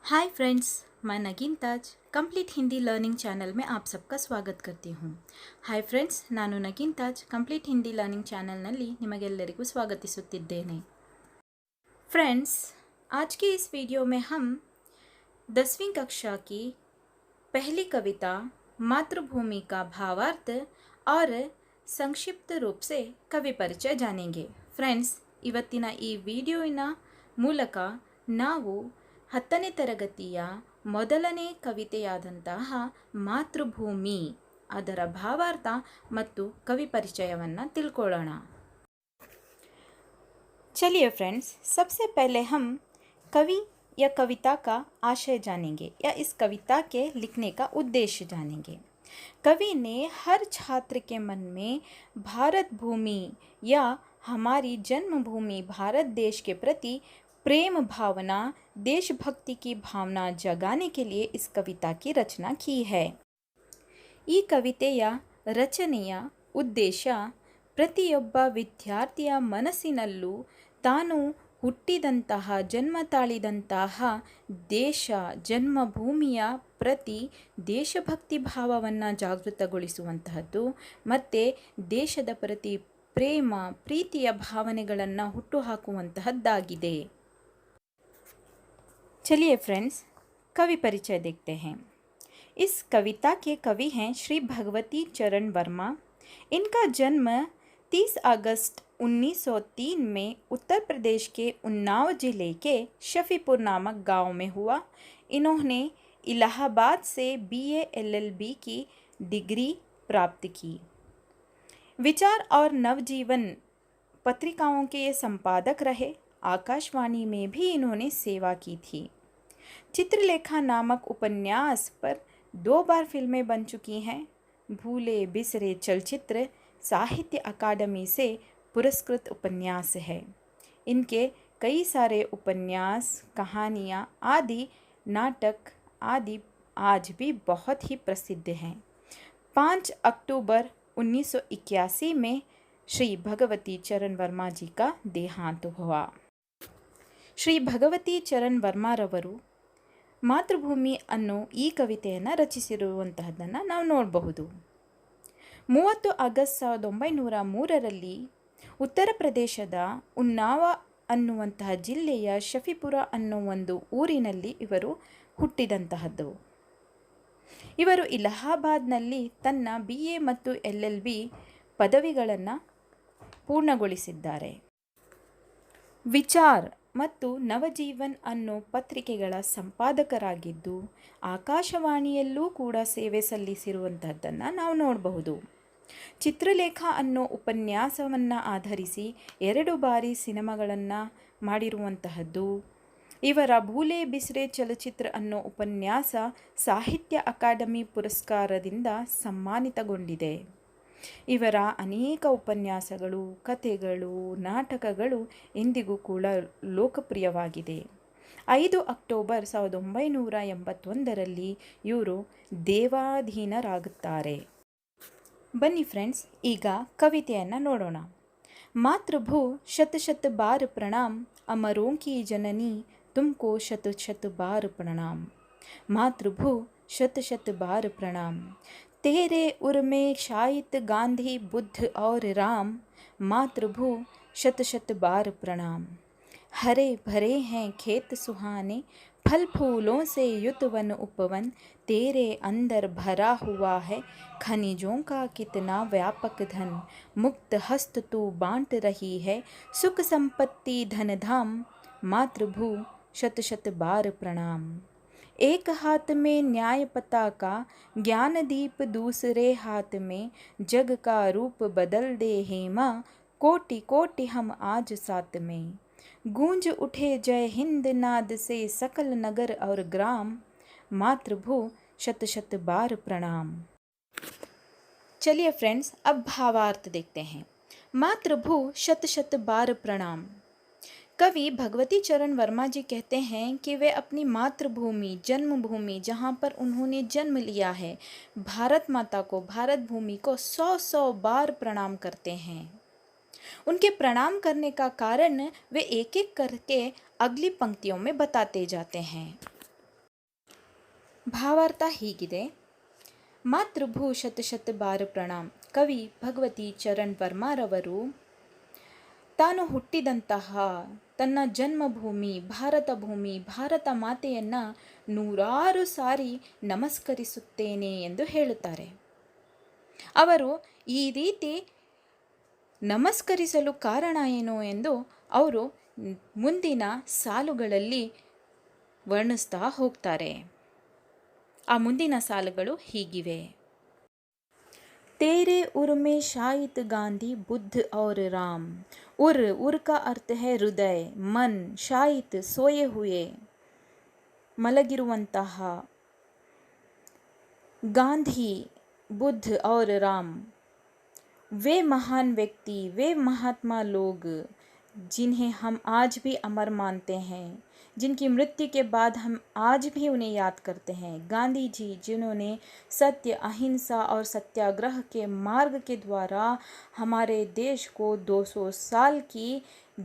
Hi friends, मैं नगीन ताज complete Hindi learning channel में आप सबका स्वागत करती हूँ. ಹಾಯ್ ಫ್ರೆಂಡ್ಸ್, ನಾನು ನಗೀನ್ ತಾಜ್ ಕಂಪ್ಲೀಟ್ ಹಿಂದಿ ಲರ್ನಿಂಗ್ ಚಾನಲ್ನಲ್ಲಿ ನಿಮಗೆಲ್ಲರಿಗೂ स्वागतिಸುತ್ತಿದ್ದೇನೆ. फ्रेंड्स, आज की इस वीडियो में हम 10वीं कक्षा की पहली कविता मातृभूमि का भावार्थ और ಸಂಕ್ಷಿಪ್ತ ರೂಪ से ಕವಿ ಪರಿಚಯ ಜಾನೆಂगे. ಫ್ರೆಂಡ್ಸ್, ಇವತ್ತಿನ ಈ ವಿಡಿಯೋವಿನ ಮೂಲಕ ನಾವು 10ನೇ ತರಗತಿಯ ಮೊದಲನೇ ಕವಿತೆಯಾದಂತಹ ಮಾತೃಭೂಮಿ ಅದರ ಭಾವಾರ್ಥ ಮತ್ತು ಕವಿ ಪರಿಚಯವನ್ನು ತಿಳ್ಕೊಳ್ಳೋಣ. चलिए फ्रेंड्स, सबसे पहले हम कवि या कविता का आशय जानेंगे या इस कविता के लिखने का उद्देश्य जानेंगे. कवि ने हर छात्र के मन में भारत भूमि या हमारी जन्मभूमि भारत देश के प्रति प्रेम भावना, देशभक्ति की भावना जगाने के लिए इस कविता की रचना की है. ಈ ಕವಿತೆಯ ರಚನೆಯ ಉದ್ದೇಶ ಪ್ರತಿಯೊಬ್ಬ ವಿದ್ಯಾರ್ಥಿಯ ಮನಸ್ಸಿನಲ್ಲೂ ತಾನು ಹುಟ್ಟಿದಂತಹ ಜನ್ಮ ತಾಳಿದಂತಹ ದೇಶ ಜನ್ಮಭೂಮಿಯ ಪ್ರತಿ ದೇಶಭಕ್ತಿ ಭಾವವನ್ನು ಜಾಗೃತಗೊಳಿಸುವಂತಹದ್ದು ಮತ್ತು ದೇಶದ ಪ್ರತಿ ಪ್ರೇಮ ಪ್ರೀತಿಯ ಭಾವನೆಗಳನ್ನು ಹುಟ್ಟುಹಾಕುವಂತಹದ್ದಾಗಿದೆ. चलिए फ्रेंड्स, कवि परिचय देखते हैं. इस कविता के कवि हैं श्री भगवती चरण वर्मा. इनका जन्म 30 अगस्त 1903 में उत्तर प्रदेश के उन्नाव जिले के शफीपुर नामक गांव में हुआ. इन्होंने इलाहाबाद से BA LLB की डिग्री प्राप्त की. विचार और नवजीवन पत्रिकाओं के ये संपादक रहे. आकाशवाणी में भी इन्होंने सेवा की थी. चित्रलेखा नामक उपन्यास पर 2 बार फिल्में बन चुकी हैं. भूले बिसरे चलचित्र साहित्य अकादमी से पुरस्कृत उपन्यास है. इनके कई सारे उपन्यास, कहानियाँ आदि नाटक आदि आज भी बहुत ही प्रसिद्ध हैं. 5 अक्टूबर 1981 में श्री भगवती चरण वर्मा जी का देहांत हुआ. ಶ್ರೀ ಭಗವತಿ ಚರಣ್ ವರ್ಮಾರವರು ಮಾತೃಭೂಮಿ ಅನ್ನೋ ಈ ಕವಿತೆಯನ್ನು ರಚಿಸಿರುವಂತಹದ್ದನ್ನು ನಾವು ನೋಡಬಹುದು. 30 ಆಗಸ್ಟ್ 1903ರಲ್ಲಿ ಉತ್ತರ ಪ್ರದೇಶದ ಉನ್ನಾವ ಅನ್ನುವಂತಹ ಜಿಲ್ಲೆಯ ಶಫಿಪುರ ಅನ್ನೋ ಒಂದು ಊರಿನಲ್ಲಿ ಇವರು ಹುಟ್ಟಿದಂತಹದ್ದು. ಇವರು ಇಲಹಾಬಾದ್ನಲ್ಲಿ ತನ್ನ BA ಮತ್ತು LLB ಪದವಿಗಳನ್ನು ಪೂರ್ಣಗೊಳಿಸಿದ್ದಾರೆ. ವಿಚಾರ್ ಮತ್ತು ನವಜೀವನ್ ಅನ್ನೋ ಪತ್ರಿಕೆಗಳ ಸಂಪಾದಕರಾಗಿದ್ದು ಆಕಾಶವಾಣಿಯಲ್ಲೂ ಕೂಡ ಸೇವೆ ಸಲ್ಲಿಸಿರುವಂಥದ್ದನ್ನು ನಾವು ನೋಡಬಹುದು. ಚಿತ್ರಲೇಖ ಅನ್ನೋ ಉಪನ್ಯಾಸವನ್ನು ಆಧರಿಸಿ 2 ಬಾರಿ ಸಿನಿಮಾಗಳನ್ನು ಮಾಡಿರುವಂತಹದ್ದು. ಇವರ ಭೂಲೆ ಬಿಸ್ರೆ ಚಲಚಿತ್ರ ಅನ್ನೋ ಉಪನ್ಯಾಸ ಸಾಹಿತ್ಯ ಅಕಾಡೆಮಿ ಪುರಸ್ಕಾರದಿಂದ ಸನ್ಮಾನಿತಗೊಂಡಿದೆ. ಇವರ ಅನೇಕ ಉಪನ್ಯಾಸಗಳು, ಕಥೆಗಳು, ನಾಟಕಗಳು ಇಂದಿಗೂ ಕೂಡ ಲೋಕಪ್ರಿಯವಾಗಿದೆ. 5 ಅಕ್ಟೋಬರ್ 1981ರಲ್ಲಿ ಇವರು ದೇವಾಧೀನರಾಗುತ್ತಾರೆ. ಬನ್ನಿ ಫ್ರೆಂಡ್ಸ್, ಈಗ ಕವಿತೆಯನ್ನು ನೋಡೋಣ. ಮಾತೃಭೂ ಶತ ಶತ ಬಾರ ಪ್ರಣಾಮ್, ಅಮರೋं की जननी तुमको शत शत बार प्रणाम. मातृभू शत शत बार प्रणाम, तेरे उर में शायित गांधी बुद्ध और राम. मातृभू शत शत बार प्रणाम. हरे भरे हैं खेत सुहाने, फल फूलों से युत वन उपवन. तेरे अंदर भरा हुआ है खनिजों का कितना व्यापक धन. मुक्त हस्त तू बांट रही है सुख संपत्ति धन धाम. मातृभू शत शत बार प्रणाम. एक हाथ में न्याय पताका, ज्ञान दीप दूसरे हाथ में, जग का रूप बदल दे हे माँ. कोटि कोटि हम आज साथ में. गूंज उठे जय हिंद नाद से सकल नगर और ग्राम. मातृभू शत शत बार प्रणाम. चलिए फ्रेंड्स, अब भावार्थ देखते हैं. मातृभू शत शत बार प्रणाम. कवि भगवती चरण वर्मा जी कहते हैं कि वे अपनी मातृभूमि जन्मभूमि जहाँ पर उन्होंने जन्म लिया है भारत माता को, भारत भूमि को 100 बार प्रणाम करते हैं. उनके प्रणाम करने का कारण वे एक एक करके अगली पंक्तियों में बताते जाते हैं. ಭಾವಾರ್ಥ ಹೀಗಿದೆ: ಮಾತೃಭೂ ಶತ ಬಾರ ಪ್ರಣಾಮ್. ಕವಿ ಭಗವತಿ ಚರಣ್ ವರ್ಮಾರವರು ತಾನು ಹುಟ್ಟಿದಂತಹ ತನ್ನ ಜನ್ಮಭೂಮಿ ಭಾರತ ಭೂಮಿ ಭಾರತ ಮಾತೆಯನ್ನು ನೂರಾರು ಸಾರಿ ನಮಸ್ಕರಿಸುತ್ತೇನೆ ಎಂದು ಹೇಳುತ್ತಾರೆ. ಅವರು ಈ ರೀತಿ ನಮಸ್ಕರಿಸಲು ಕಾರಣ ಏನು ಎಂದು ಅವರು ಮುಂದಿನ ಸಾಲುಗಳಲ್ಲಿ ವರ್ಣಿಸ್ತಾ ಹೋಗ್ತಾರೆ. ಆ ಮುಂದಿನ ಸಾಲುಗಳು ಹೀಗಿವೆ: तेरे उर में शायद गांधी बुद्ध और राम. उर का अर्थ है हृदय, मन, शायद सोए हुए, ಮಲಗಿರುವಂತಹ. गांधी, बुद्ध और राम, वे महान व्यक्ति, वे महात्मा लोग जिन्हें हम आज भी अमर मानते हैं, जिनकी मृत्यु के बाद हम आज भी उन्हें याद करते हैं. गांधी जी जिन्होंने सत्य, अहिंसा और सत्याग्रह के मार्ग के द्वारा हमारे देश को 200 साल की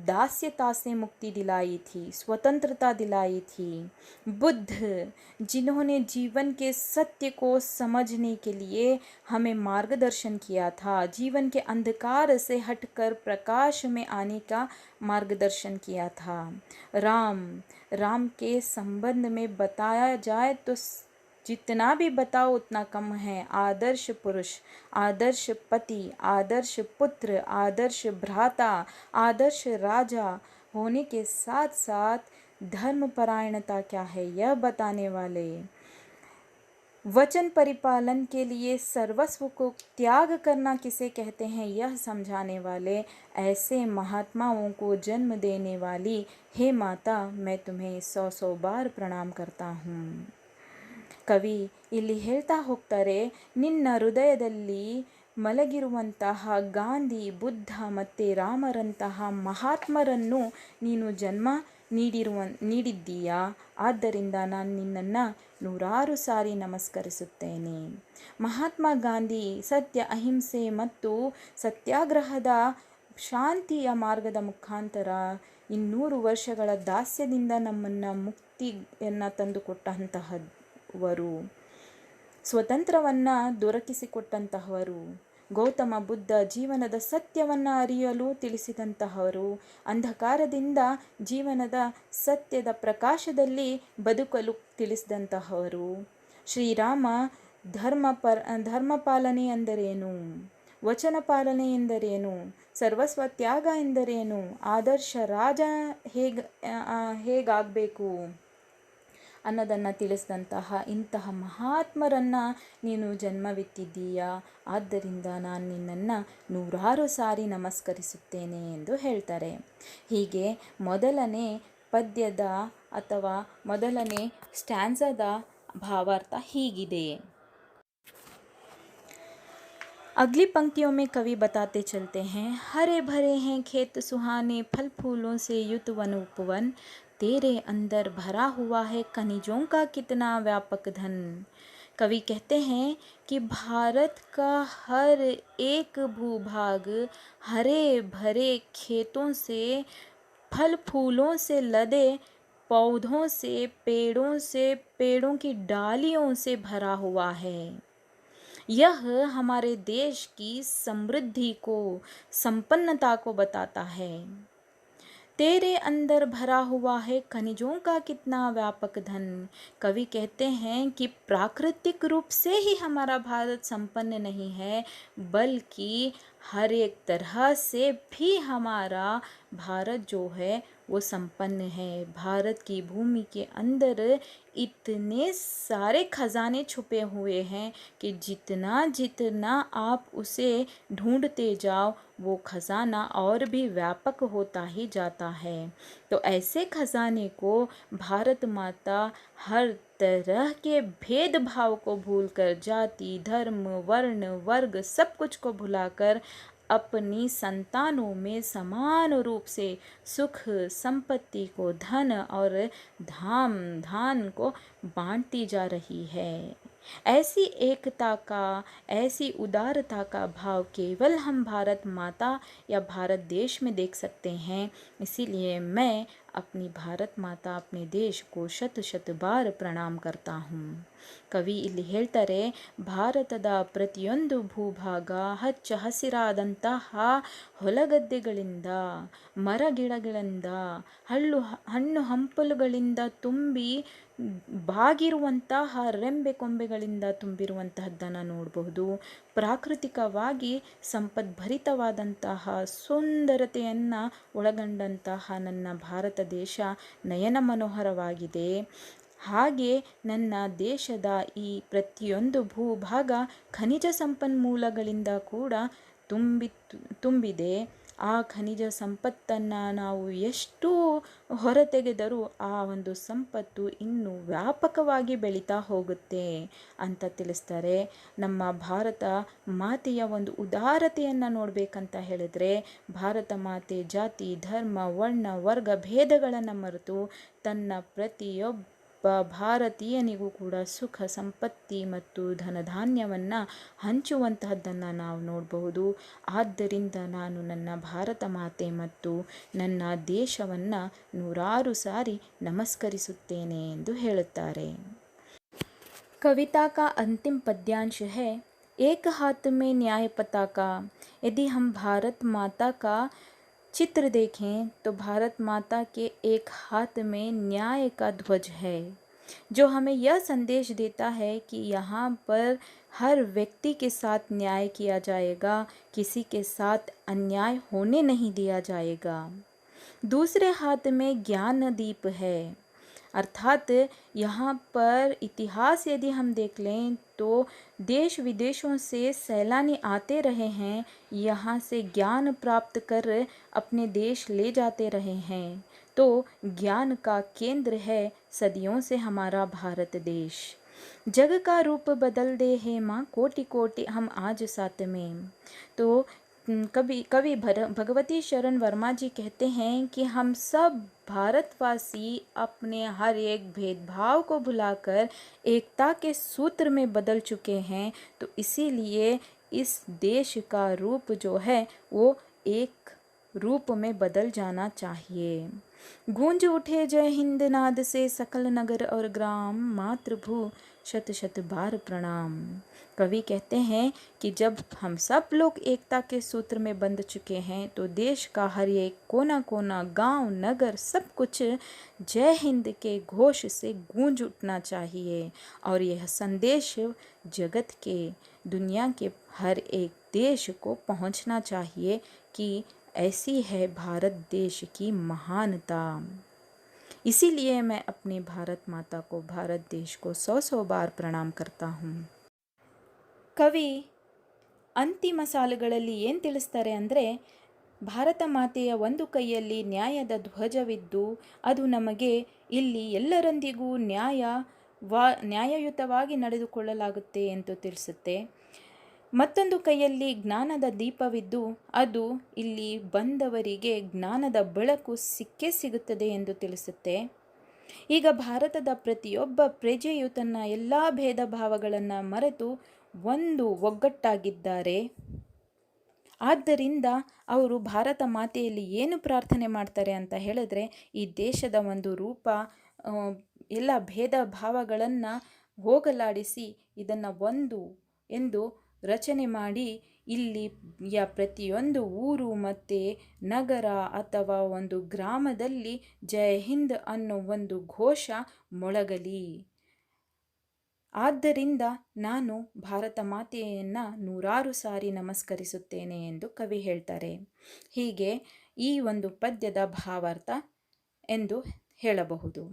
दास्यता से मुक्ति दिलाई थी, स्वतंत्रता दिलाई थी. बुद्ध जिन्होंने जीवन के सत्य को समझने के लिए हमें मार्गदर्शन किया था, जीवन के अंधकार से हटकर प्रकाश में आने का मार्गदर्शन किया था. राम के संबंध में बताया जाए तो जितना भी बताओ उतना कम है. आदर्श पुरुष, आदर्श पति, आदर्श पुत्र, आदर्श भ्राता, आदर्श राजा होने के साथ साथ धर्मपरायणता क्या है यह बताने वाले, वचन परिपालन के लिए सर्वस्व को त्याग करना किसे कहते हैं यह समझाने वाले ऐसे महात्माओं को जन्म देने वाली हे माता, मैं तुम्हें 100 बार प्रणाम करता हूँ. ಕವಿ ಇಲ್ಲಿ ಹೇಳ್ತಾ ಹೋಗ್ತಾರೆ, ನಿನ್ನ ಹೃದಯದಲ್ಲಿ ಮಲಗಿರುವಂತಹ ಗಾಂಧಿ, ಬುದ್ಧ ಮತ್ತು ರಾಮರಂತಹ ಮಹಾತ್ಮರನ್ನು ನೀನು ಜನ್ಮ ನೀಡಿದ್ದೀಯಾ. ಆದ್ದರಿಂದ ನಾನು ನಿನ್ನನ್ನು ನೂರಾರು ಸಾರಿ ನಮಸ್ಕರಿಸುತ್ತೇನೆ. ಮಹಾತ್ಮ ಗಾಂಧಿ ಸತ್ಯ, ಅಹಿಂಸೆ ಮತ್ತು ಸತ್ಯಾಗ್ರಹದ ಶಾಂತಿಯ ಮಾರ್ಗದ ಮುಖಾಂತರ 200 ವರ್ಷಗಳ ದಾಸ್ಯದಿಂದ ನಮ್ಮನ್ನು ಮುಕ್ತಿಯನ್ನು ತಂದುಕೊಟ್ಟಂತಹವರು, ಸ್ವತಂತ್ರವನ್ನು ದೊರಕಿಸಿಕೊಟ್ಟಂತಹವರು. ಗೌತಮ ಬುದ್ಧ ಜೀವನದ ಸತ್ಯವನ್ನು ಅರಿಯಲು ತಿಳಿಸಿದಂತಹವರು, ಅಂಧಕಾರದಿಂದ ಜೀವನದ ಸತ್ಯದ ಪ್ರಕಾಶದಲ್ಲಿ ಬದುಕಲು ತಿಳಿಸಿದಂತಹವರು. ಶ್ರೀರಾಮ ಧರ್ಮ ಪಾಲನೆ ಎಂದರೇನು, ವಚನ ಪಾಲನೆ ಎಂದರೇನು, ಸರ್ವಸ್ವ ತ್ಯಾಗ ಎಂದರೇನು, ಆದರ್ಶ ರಾಜ ಹೇಗಾಗಬೇಕು ಅನ್ನೋದನ್ನು ತಿಳಿಸಿದಂತಹ ಇಂತಹ ಮಹಾತ್ಮರನ್ನು ನೀನು ಜನ್ಮವಿತ್ತಿದ್ದೀಯಾ. ಆದ್ದರಿಂದ ನಾನು ನಿನ್ನನ್ನು ನೂರಾರು ಸಾರಿ ನಮಸ್ಕರಿಸುತ್ತೇನೆ ಎಂದು ಹೇಳ್ತಾರೆ. ಹೀಗೆ ಮೊದಲನೇ ಪದ್ಯದ ಅಥವಾ ಮೊದಲನೇ ಸ್ಟ್ಯಾನ್ಸದ ಭಾವಾರ್ಥ ಹೀಗಿದೆ. अगली पंक्तियों में कवि बताते चलते हैं: हरे भरे हैं खेत सुहाने, फल फूलों से युत वन उपवन, तेरे अंदर भरा हुआ है खनिजों का कितना व्यापक धन. कवि कहते हैं कि भारत का हर एक भूभाग हरे भरे खेतों से, फल फूलों से लदे पौधों से, पेड़ों की डालियों से भरा हुआ है. यह हमारे देश की समृद्धि को, संपन्नता को बताता है. तेरे अंदर भरा हुआ है खनिजों का कितना व्यापक धन. कवि कहते हैं कि प्राकृतिक रूप से ही हमारा भारत संपन्न नहीं है, बल्कि हर एक तरह से भी हमारा भारत जो है वो संपन्न है. भारत की भूमि के अंदर इतने सारे खजाने छुपे हुए हैं कि जितना जितना आप उसे ढूंढते जाओ वो खजाना और भी व्यापक होता ही जाता है. तो ऐसे खजाने को भारत माता हर तरह के भेदभाव को भूलकर, जाति, धर्म, वर्ण, वर्ग सब कुछ को भुलाकर अपनी संतानों में समान रूप से सुख, संपत्ति को, धन और धान को बांटती जा रही है. ऐसी एकता का, ऐसी उदारता का भाव केवल हम भारत माता या भारत देश में देख सकते हैं. इसीलिए मैं अपनी भारत माता, अपने देश को 100 बार प्रणाम करता हूँ. ಕವಿ ಇಲ್ಲಿ ಹೇಳ್ತಾರೆ, ಭಾರತದ ಪ್ರತಿಯೊಂದು ಭೂಭಾಗ ಹಚ್ಚ ಹಸಿರಾದಂತಹ ಹೊಲಗದ್ದೆಗಳಿಂದ, ಮರಗಿಡಗಳಿಂದ, ಹಣ್ಣು ಹಂಪಲುಗಳಿಂದ ತುಂಬಿ ಬಾಗಿರುವಂತಹ ರೆಂಬೆ ಕೊಂಬೆಗಳಿಂದ ತುಂಬಿರುವಂತಹದ್ದನ್ನು ನೋಡಬಹುದು. ಪ್ರಾಕೃತಿಕವಾಗಿ ಸಂಪದ್ಭರಿತವಾದಂತಹ ಸುಂದರತೆಯನ್ನು ಒಳಗೊಂಡಂತಹ ನನ್ನ ಭಾರತ ದೇಶ ನಯನ ಮನೋಹರವಾಗಿದೆ. ಹಾಗೆ ನನ್ನ ದೇಶದ ಈ ಪ್ರತಿಯೊಂದು ಭೂಭಾಗ ಖನಿಜ ಸಂಪನ್ಮೂಲಗಳಿಂದ ಕೂಡ ತುಂಬಿದೆ. ಆ ಖನಿಜ ಸಂಪತ್ತನ್ನು ನಾವು ಎಷ್ಟು ಹೊರತೆಗೆದರೂ ಆ ಒಂದು ಸಂಪತ್ತು ಇನ್ನೂ ವ್ಯಾಪಕವಾಗಿ ಬೆಳೀತಾ ಹೋಗುತ್ತೆ ಅಂತ ತಿಳಿಸ್ತಾರೆ. ನಮ್ಮ ಭಾರತ ಮಾತೆಯ ಒಂದು ಉದಾರತೆಯನ್ನು ನೋಡಬೇಕಂತ ಹೇಳಿದ್ರೆ, ಭಾರತ ಮಾತೆ ಜಾತಿ, ಧರ್ಮ, ವರ್ಣ, ವರ್ಗ ಭೇದಗಳನ್ನು ಮರೆತು ತನ್ನ ಪ್ರತಿಯೊಬ್ಬ ಭಾರತೀಯನಿಗೂ ಕೂಡ ಸುಖ ಸಂಪತ್ತಿ ಮತ್ತು ಧನಧಾನ್ಯವನ್ನು ಹಂಚುವಂತಹದ್ದನ್ನು ನಾವು ನೋಡಬಹುದು. ಆದ್ದರಿಂದ ನಾನು ನನ್ನ ಭಾರತ ಮಾತೆ ಮತ್ತು ನನ್ನ ದೇಶವನ್ನು 100 ಸಾರಿ ನಮಸ್ಕರಿಸುತ್ತೇನೆ ಎಂದು ಹೇಳುತ್ತಾರೆ. कविता का अंतिम पद्यांश है, एक हाथ में न्याय पताका। यदि हम भारत माता का चित्र देखें तो भारत माता के एक हाथ में न्याय का ध्वज है, जो हमें यह संदेश देता है कि यहाँ पर हर व्यक्ति के साथ न्याय किया जाएगा, किसी के साथ अन्याय होने नहीं दिया जाएगा। दूसरे हाथ में ज्ञान दीप है, अर्थात यहाँ पर इतिहास यदि हम देख लें तो देश विदेशों से सैलानी आते रहे हैं, यहाँ से ज्ञान प्राप्त कर अपने देश ले जाते रहे हैं। तो ज्ञान का केंद्र है सदियों से हमारा भारत देश। जग का रूप बदल दे है माँ, कोटि कोटि हम आज साथ में। तो कवि भगवती चरण वर्मा जी कहते हैं कि हम सब भारतवासी अपने हर एक भेदभाव को भुलाकर एकता के सूत्र में बदल चुके हैं। तो इसीलिए इस देश का रूप जो है वो एक रूप में बदल जाना चाहिए। गूंज उठे जय हिंद नाद से सकल नगर और ग्राम, मातृभू शत शत बार प्रणाम। कवि कहते हैं कि जब हम सब लोग एकता के सूत्र में बंध चुके हैं तो देश का हर एक कोना कोना, गांव, नगर सब कुछ जय हिंद के घोष से गूंज उठना चाहिए। और यह संदेश जगत के, दुनिया के हर एक देश को पहुंचना चाहिए कि ऐसी है भारत देश की महानता। इसीलिए मैं अपनी भारत माता को, भारत देश को 100 बार प्रणाम करता हूँ। ಕವಿ ಅಂತಿಮ ಸಾಲುಗಳಲ್ಲಿ ಏನು ತಿಳಿಸ್ತಾರೆ ಅಂದರೆ, ಭಾರತ ಮಾತೆಯ ಒಂದು ಕೈಯಲ್ಲಿ ನ್ಯಾಯದ ಧ್ವಜವಿದ್ದು ಅದು ನಮಗೆ ಇಲ್ಲಿ ಎಲ್ಲರೊಂದಿಗೂ ನ್ಯಾಯಯುತವಾಗಿ ನಡೆದುಕೊಳ್ಳಲಾಗುತ್ತೆ ಎಂದು ತಿಳಿಸುತ್ತೆ. ಮತ್ತೊಂದು ಕೈಯಲ್ಲಿ ಜ್ಞಾನದ ದೀಪವಿದ್ದು ಅದು ಇಲ್ಲಿ ಬಂದವರಿಗೆ ಜ್ಞಾನದ ಬೆಳಕು ಸಿಕ್ಕೇ ಸಿಗುತ್ತದೆ ಎಂದು ತಿಳಿಸುತ್ತೆ. ಈಗ ಭಾರತದ ಪ್ರತಿಯೊಬ್ಬ ಪ್ರಜೆಯು ತನ್ನ ಎಲ್ಲ ಭೇದ ಭಾವಗಳನ್ನು ಮರೆತು ಒಗ್ಗಟ್ಟಾಗಿದ್ದಾರೆ. ಆದ್ದರಿಂದ ಅವರು ಭಾರತ ಮಾತೆಯಲ್ಲಿ ಏನು ಪ್ರಾರ್ಥನೆ ಮಾಡ್ತಾರೆ ಅಂತ ಹೇಳಿದ್ರೆ, ಈ ದೇಶದ ಒಂದು ರೂಪ ಎಲ್ಲ ಭೇದ ಭಾವಗಳನ್ನು ಹೋಗಲಾಡಿಸಿ ಇದನ್ನು ಒಂದು ಎಂದು ರಚನೆ ಮಾಡಿ ಇಲ್ಲಿಯ ಪ್ರತಿಯೊಂದು ಊರು ಮತ್ತು ನಗರ ಅಥವಾ ಒಂದು ಗ್ರಾಮದಲ್ಲಿ ಜೈ ಹಿಂದ್ ಅನ್ನೋ ಒಂದು ಘೋಷ ಮೊಳಗಲಿ. ಆದ್ದರಿಂದ ನಾನು ಭಾರತ ಮಾತೆಯನ್ನು 100 ಸಾರಿ ನಮಸ್ಕರಿಸುತ್ತೇನೆ ಎಂದು ಕವಿ ಹೇಳ್ತಾರೆ. ಹೀಗೆ ಈ ಒಂದು ಪದ್ಯದ ಭಾವಾರ್ಥ ಎಂದು ಹೇಳಬಹುದು.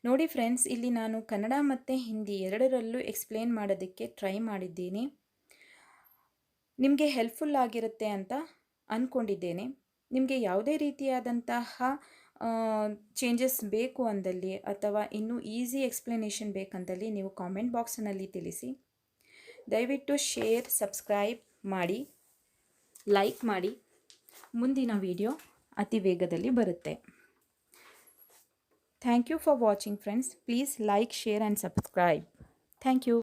ನೋಡಿ ಫ್ರೆಂಡ್ಸ್, ಇಲ್ಲಿ ನಾನು ಕನ್ನಡ ಮತ್ತು ಹಿಂದಿ ಎರಡರಲ್ಲೂ ಎಕ್ಸ್ಪ್ಲೇನ್ ಮಾಡೋದಕ್ಕೆ ಟ್ರೈ ಮಾಡಿದ್ದೀನಿ. ನಿಮಗೆ ಹೆಲ್ಪ್ಫುಲ್ ಆಗಿರುತ್ತೆ ಅಂತ ಅಂದ್ಕೊಂಡಿದ್ದೇನೆ. ನಿಮಗೆ ಯಾವುದೇ ರೀತಿಯಾದಂತಹ ಚೇಂಜಸ್ ಬೇಕು ಅಂದಲ್ಲಿ ಅಥವಾ ಇನ್ನೂ ಈಸಿ ಎಕ್ಸ್ಪ್ಲನೇಷನ್ ಬೇಕಂದಲ್ಲಿ ನೀವು ಕಾಮೆಂಟ್ ಬಾಕ್ಸ್ನಲ್ಲಿ ತಿಳಿಸಿ. ದಯವಿಟ್ಟು ಶೇರ್, ಸಬ್ಸ್ಕ್ರೈಬ್ ಮಾಡಿ, ಲೈಕ್ ಮಾಡಿ. ಮುಂದಿನ ವಿಡಿಯೋ ಅತಿ ವೇಗದಲ್ಲಿ ಬರುತ್ತೆ. Thank you for watching friends. Please like, share and subscribe. Thank you.